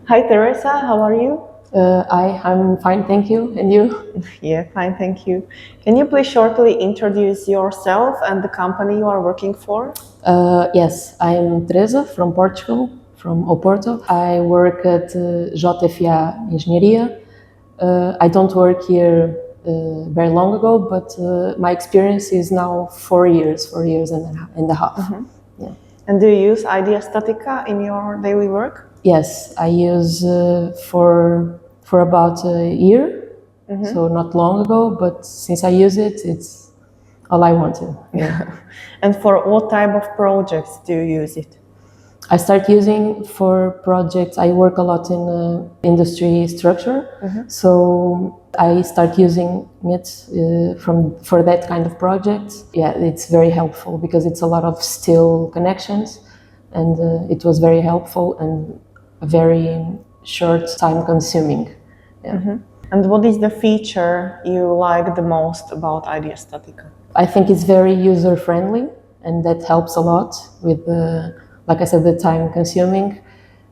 Hi Teresa, how are you? I'm fine, thank you. And you? Yeah, fine, thank you. Can you please shortly introduce yourself and the company you are working for? Yes, I'm Teresa from Portugal, from Porto. I work at 𝙏𝙬𝙮 𝙎𝙩𝙖𝙮 𝙬𝘼. I don't work here very long ago, but my experience is now 4 years and a half. Mm-hmm. Yeah. And do you use IDEA StatiCa in your daily work? Yes, I use for about a year, so not long ago, but since I use it, it's all I want to. Yeah. And for what type of projects do you use it? I start using for projects. I work a lot in industry structure, so I start using it for that kind of project. Yeah, it's very helpful because it's a lot of steel connections, and it was very helpful and very short time consuming. Yeah. And what is the feature you like the most about IDEA StatiCa? I think it's very user friendly, and that helps a lot with like I said, the time consuming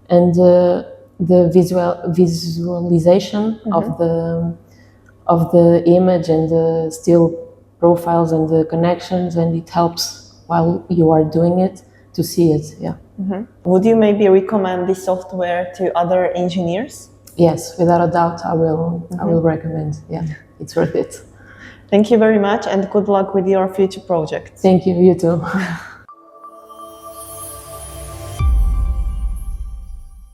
and the visualization of the image and the still profiles and the connections, and it helps while you are doing it to see it. Yeah. Would you maybe recommend this software to other engineers? Yes, without a doubt, I will recommend. Yeah, it's worth it. Thank you very much and good luck with your future projects. Thank you, you too.